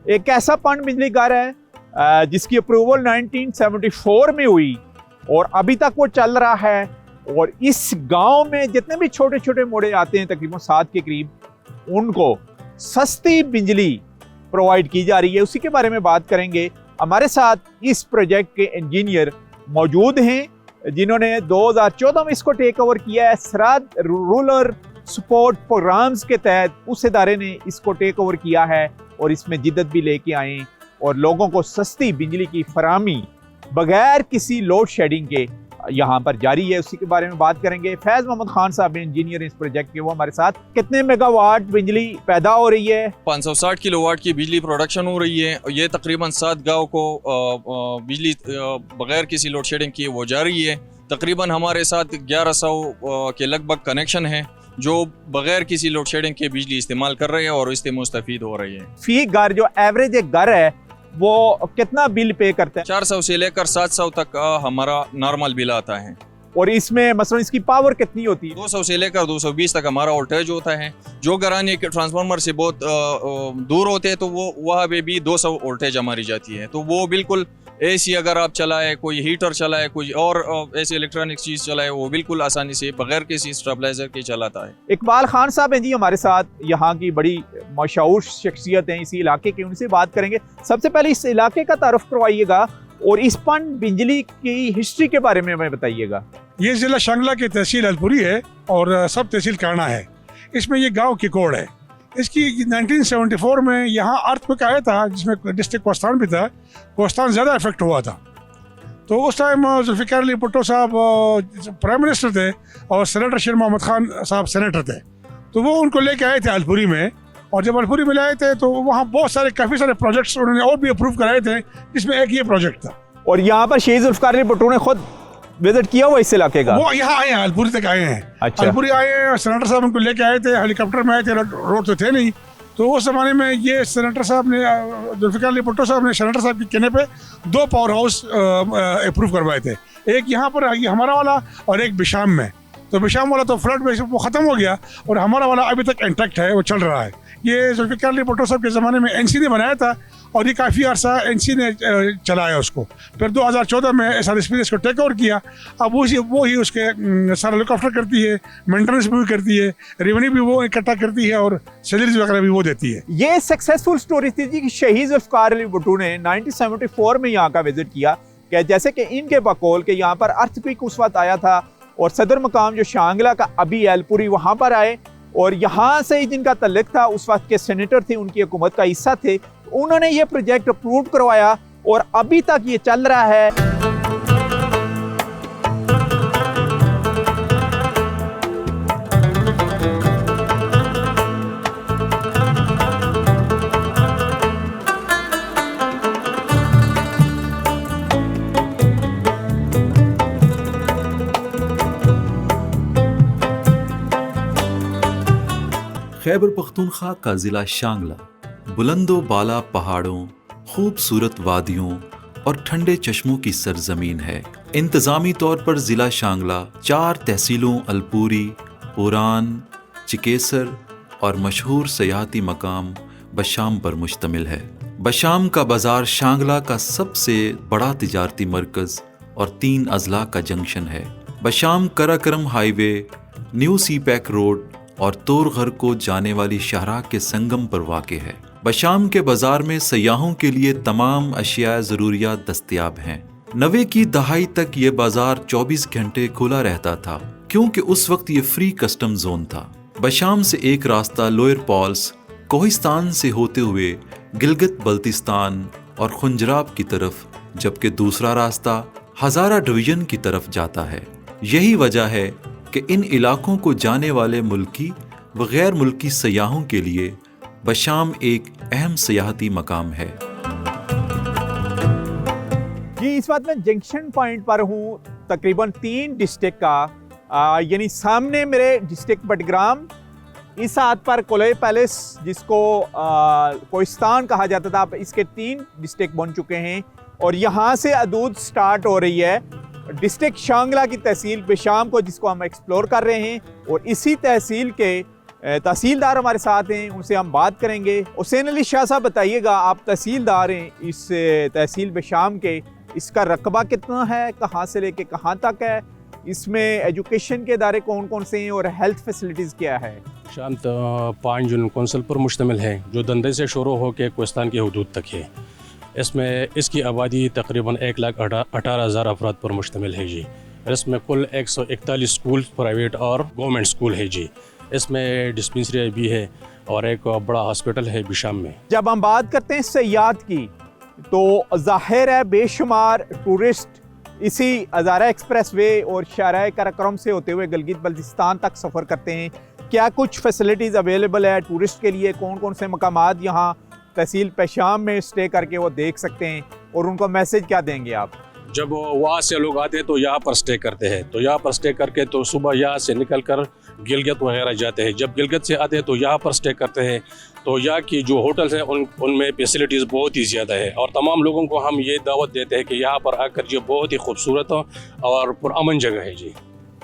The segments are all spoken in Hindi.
एक ऐसा पन बिजली घर है जिसकी अप्रूवल 1974 में हुई और अभी तक वो चल रहा है। और इस गांव में जितने भी छोटे छोटे मोड़े आते हैं, तकरीबन 7 के करीब, उनको सस्ती बिजली प्रोवाइड की जा रही है। उसी के बारे में बात करेंगे। हमारे साथ इस प्रोजेक्ट के इंजीनियर मौजूद हैं, जिन्होंने 2014 में इसको टेक ओवर किया है। सरहद रूरल सपोर्ट प्रोग्राम्स के तहत उस इदारे ने इसको टेक ओवर किया है और इसमें जिद्दत भी लेके आए और लोगों को सस्ती बिजली की फराहमी बगैर किसी लोड शेडिंग के यहाँ पर जारी है। उसी के बारे में बात करेंगे। फैज मोहम्मद खान साहब इंजीनियर इस प्रोजेक्ट के, वो हमारे साथ। कितने मेगावाट बिजली पैदा हो रही है? 560 किलोवाट की बिजली प्रोडक्शन हो रही है और ये तकरीबन 7 गाँव को बिजली बगैर किसी लोड शेडिंग किए वो जा रही है। तकरीबन हमारे साथ 1100 के लगभग कनेक्शन हैं जो बगैर किसी लोड शेडिंग के बिजली इस्तेमाल कर रहे हैं और इससे मुस्तफीद हो रही है। फी घर जो एवरेज एक घर है वो कितना बिल पे करता है? 400 से लेकर 700 तक हमारा नॉर्मल बिल आता है। और इसमें मसलन इसकी पावर कितनी होती है? 200 से लेकर 220 तक हमारा वोल्टेज होता है। जो घराने के ट्रांसफार्मर से बहुत दूर होते हैं तो वो वहाँ पे भी 200 वोल्टेज हमारी जाती है। तो वो बिल्कुल एसी अगर आप चलाए, कोई हीटर चलाए, कोई और ऐसे इलेक्ट्रॉनिक चीज़ चलाए, वो बिल्कुल आसानी से बगैर किसी स्टेबलाइजर के चलाता है। इकबाल खान साहब हैं जी हमारे साथ, यहाँ की बड़ी मशहूर शख्सियत हैं इसी इलाके की, उनसे बात करेंगे। सबसे पहले इस इलाके का तारुफ करवाइएगा और इस पन बिजली की हिस्ट्री के बारे में हमें बताइएगा। ये जिला शांगला की तहसील अलपुरी है और सब तहसील काना है। इसमें ये गांव की कोड है। इसकी 1974 में यहाँ अर्थक्वेक आया था जिसमें डिस्ट्रिक्ट कोस्तान भी था। कोस्तान ज़्यादा इफेक्ट हुआ था। तो उस टाइम जुल्फ़िकार अली भुट्टो साहब प्राइम मिनिस्टर थे और सेनेटर शेर मोहम्मद खान साहब सेनेटर थे। तो वो उनको लेके आए थे अलपुरी में, और जब अलपुरी में लाए थे तो वहाँ बहुत सारे काफ़ी सारे प्रोजेक्ट्स उन्होंने और भी अप्रूव कराए थे, जिसमें एक ये प्रोजेक्ट था। और यहाँ पर शहीद जुल्फ़िकार अली भुट्टो ने खुद विजिट किया हुआ इस इलाके का? वो यहाँ आए हैं, अलपुरी तक आए हैं। अच्छा। अलपुरी आए हैं, सेनेटर साहब उनको लेके आए थे, हेलीकॉप्टर में आए थे, रोड तो थे नहीं। तो उस ज़माने में ये सेनेटर साहब ने, जुल्फ़िकार अली भुट्टो साहब ने सेनेटर साहब के कहने पे 2 पावर हाउस अप्रूव करवाए थे। एक यहाँ पर हमारा वाला और एक बिशाम में। तो बिशाम वाला तो फ्लड में वो ख़त्म हो गया और हमारा वाला अभी तक इंटैक्ट है, वो चल रहा है। ये जुल्फ़िकार अली भुट्टो साहब के ज़माने में एनसी ने बनाया था और ये काफ़ी अर्सा एनसी ने चलाया उसको। फिर 2014 में एसआरएसपी ने इसको टेक ओवर किया। अब वो ही उसके सारा लुक आफ्टर करती है, मेंटेनेंस भी करती है, रेवेन्यू भी वो इकट्ठा करती है और सैलरीज वगैरह भी वो देती है। ये सक्सेसफुल स्टोरी थी जी कि शहीद जुल्फ़िकार अली भुट्टो ने 1974 में यहाँ का विजिट किया। कि जैसे कि इनके बकौल के यहाँ पर अर्थक्वेक उस वक्त आया था और सदर मकाम जो शांगला का अभी अलपुरी, वहाँ पर आए और यहाँ से ही जिनका तल्लुक था उस वक्त के सेनेटर थे, उनकी हुकूमत का हिस्सा थे, उन्होंने ये प्रोजेक्ट अप्रूव करवाया और अभी तक ये चल रहा है। खैबर पख्तूनख्वा का ज़िला शांगला बुलंदो बाला पहाड़ों, खूबसूरत वादियों और ठंडे चश्मों की सरजमीन है। इंतज़ामी तौर पर ज़िला शांगला 4 तहसीलों अलपुरी, पुरान, चिकेसर और मशहूर सयाहती मकाम बशाम पर मुश्तमिल है। बशाम का बाज़ार शांगला का सबसे बड़ा तिजारती मरकज़ और 3 अजला का जंक्शन है। बशाम कराकरम हाईवे, न्यू सी पैक रोड और तोरघर को जाने वाली शाहराह के संगम पर वाक़े है। बशाम के बाजार में सयाहों के लिए तमाम अशिया ज़रूरियात दस्तयाब हैं। 90 की दहाई तक ये बाजार 24 घंटे खुला रहता था क्योंकि उस वक्त ये फ्री कस्टम जोन था। बशाम से एक रास्ता लोअर पॉल्स, कोहिस्तान से होते हुए गिलगित बल्तिस्तान और खुंजराब की तरफ, जबकि दूसरा रास्ता हज़ारा डिवीज़न की तरफ जाता है। यही वजह है कि इन इलाकों को जाने वाले मुल्की व गैर मुल्की सयाहों के लिए बशाम एक अहम सयाहती मकाम है। जी, इस वक्त मैं जंक्शन पॉइंट पर हूँ, तकरीबन 3 डिस्ट्रिक्ट का, यानी सामने मेरे डिस्ट्रिक्ट बटग्राम, इस हाथ पर कोलई पैलेस जिसको कोहिस्तान कहा जाता था, इसके 3 डिस्ट्रिक्ट बन चुके हैं और यहाँ से हदूद स्टार्ट हो रही है डिस्ट्रिक्ट शांगला की तहसील बशाम को, जिसको हम एक्सप्लोर कर रहे हैं। और इसी तहसील के तहसीलदार हमारे साथ हैं, उनसे हम बात करेंगे। हुसैन अली शाह साहब बताइएगा, आप तहसीलदार हैं इस तहसील बेशाम के, इसका रकबा कितना है, कहाँ से लेके कहाँ तक है, इसमें एजुकेशन के इदारे कौन कौन से हैं और हेल्थ फैसिलिटीज़ क्या है? शांत 5 जून कौंसल पर मुश्तमिल है जो दंदे से शुरू होकर कोस्तान की हदूद तक है। इसमें इसकी आबादी तकरीबन 1,18,000 अफराद पर मुश्तमिल है जी। इसमें कुल 141 स्कूल प्राइवेट और गवर्नमेंट स्कूल है जी। इसमें डिस्पेंसरी भी है और एक बड़ा हॉस्पिटल है बिशाम में। जब हम बात करते हैं सयाहत की तो जाहिर है बेशुमार टूरिस्ट इसी हज़ारा एक्सप्रेस वे और शाहराह कराक्रम से होते हुए गिलगित बल्तिस्तान तक सफ़र करते हैं। क्या कुछ फैसिलिटीज़ अवेलेबल है टूरिस्ट के लिए? कौन कौन से मकामात यहाँ तहसील पेशाम में स्टे करके वो देख सकते हैं और उनको मैसेज क्या देंगे आप? जब वहाँ से लोग आते हैं तो यहाँ पर स्टे करते हैं, तो यहाँ पर स्टे करके तो सुबह यहाँ से निकल कर गिलगित वगैरह जाते हैं। जब गिलगित से आते हैं तो यहाँ पर स्टे करते हैं। तो यहाँ की जो होटल्स हैं उनमें फैसिलिटीज़ बहुत ही ज़्यादा है और तमाम लोगों को हम ये दावत देते हैं कि यहाँ पर आकर जो बहुत ही खूबसूरत और पुरअमन जगह है जी।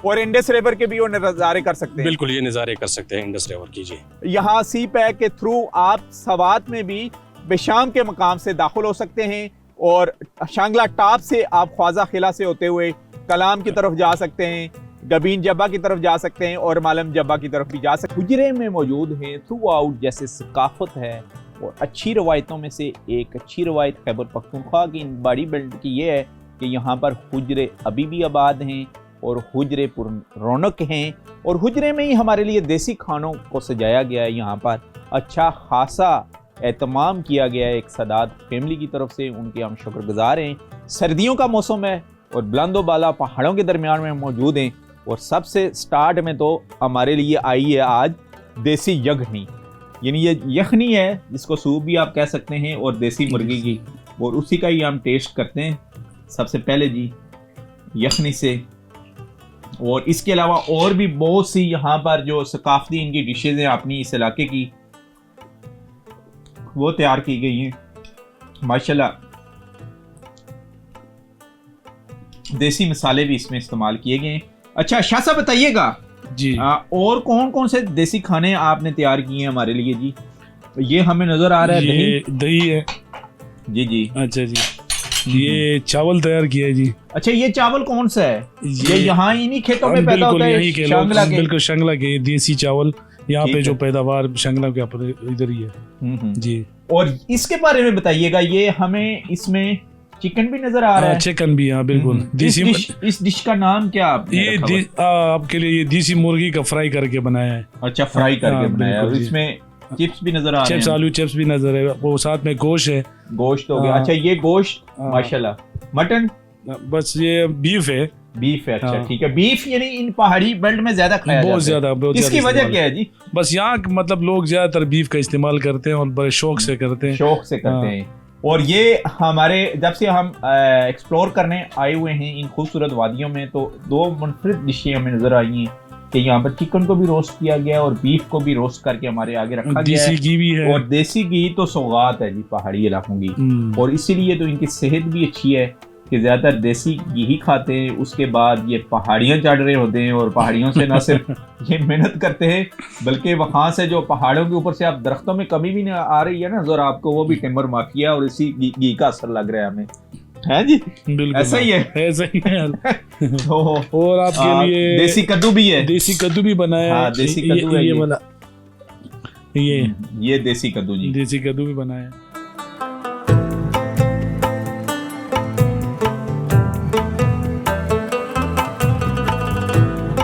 और इंडस रिवर के भी वो नज़ारे कर सकते हैं? बिल्कुल, ये नज़ारे कर सकते हैं इंडस रिवर की जी। यहाँ सी पैक के थ्रू आप सवात में भी बेशाम के मकाम से दाखिल हो सकते हैं और शांगला टॉप से आप ख्वाजा किला से होते हुए कलाम की तरफ जा सकते हैं, गबीन जब्बा की तरफ जा सकते हैं और मालम जब्बा की तरफ भी जा सकते हैं। हुजरे में मौजूद हैं थ्रू आउट, जैसे सकाफत है और अच्छी रवायतों में से एक अच्छी रवायत खैबर पख्तूनख्वा की बड़ी बेल्ट की ये है कि यहाँ पर हुजरे अभी भी आबाद हैं और हुजरे पुर रौनक हैं और हुजरे में ही हमारे लिए देसी खानों को सजाया गया है। यहाँ पर अच्छा खासा एहतमाम किया गया है एक सदात फैमिली की तरफ से, उनके हम शुक्रगुजार हैं। सर्दियों का मौसम है और बुलंदो बाला पहाड़ों के दरमियान में मौजूद हैं और सबसे स्टार्ट में तो हमारे लिए आई है आज देसी यखनी, यानी ये यखनी है जिसको सूप भी आप कह सकते हैं और देसी मुर्गी की, और उसी का ही हम टेस्ट करते हैं सबसे पहले जी यखनी से। और इसके अलावा और भी बहुत सी यहाँ पर जो सकाफती इनकी डिशेज हैं अपनी इस इलाके की वो तैयार की गई हैं माशाल्लाह। देसी मसाले भी इसमें इस्तेमाल किए गए हैं। अच्छा शाह साहब बताइएगा जी, और कौन कौन से देसी खाने आपने तैयार किए हैं हमारे लिए जी? ये हमें नजर आ रहा है ये दही है जी जी। अच्छा जी, ये चावल तैयार किया है जी। अच्छा ये चावल कौन सा है? ये यहाँ इन्हीं खेतों में पैदा बिल्कुल होता है यहीं के शांगला लोग, के? बिल्कुल शांगला के देसी चावल यहाँ ठीक पे जो है। पैदावार शांगला के ऊपर इधर ही है जी। और इसके बारे में बताइएगा, ये हमें इसमें चिकन भी नजर आ रहा है। चिकन भी यहाँ बिल्कुल देसी। इस डिश का नाम क्या आपने ये रखा हुआ है? आपके लिए ये देसी मुर्गी का फ्राई करके बनाया है। अच्छा फ्राई करके हाँ, बनाया है। और बिल्कुल जी। इसमें चिप्स भी नजर आ रहे चिप्स, हैं। आलू चिप्स भी नजर है, वो साथ में गोश्त है। गोश्त हो गया। हाँ। अच्छा ये गोश्त हाँ। माशाल्लाह। मटन? बस ये बीफ है। बीफ है। अच्छा हाँ। ठीक है। बीफ यानी इन पहाड़ी बेल्ट में ज्यादा खाया बहुत जाता है। ज्यादा, बहुत इसकी ज्यादा वजह इस्तेमाल। क्या है जी? बस यहाँ मतलब लोग ज्यादातर बीफ का इस्तेमाल करते हैं और बड़े शौक से करते हैं। शौक से करते हाँ। हैं। और ये हमारे जब से हम एक्सप्लोर करने आए हुए हैं इन खूबसूरत वादियों में तो दो मुनफरिद डिशें हमें नजर आई हैं कि यहाँ पर चिकन को भी रोस्ट किया गया और बीफ को भी रोस्ट करके हमारे आगे रखा गया देसी है। घी भी है। और देसी घी तो सौगात है जी पहाड़ी इलाकों की, और इसीलिए तो इनकी सेहत भी अच्छी है कि ज़्यादातर देसी घी ही खाते हैं। उसके बाद ये पहाड़ियाँ चढ़ रहे होते हैं और पहाड़ियों से न सिर्फ ये मेहनत करते हैं बल्कि वहाँ से जो पहाड़ों के ऊपर से आप दरख्तों में कमी भी नहीं आ रही है ना जोर आपको, वो भी टिम्बर माफिया और इसी घी का असर लग रहा है हमें, है जी? बिल्कुल ऐसा ही है। ऐसा ही है। तो और आपके लिए देसी कद्दू भी है। देसी कद्दू भी बनाया है। हाँ, देसी कद्दू है ये ये। वाला, ये ये देसी कद्दू जी। देसी कद्दू भी बनाया है।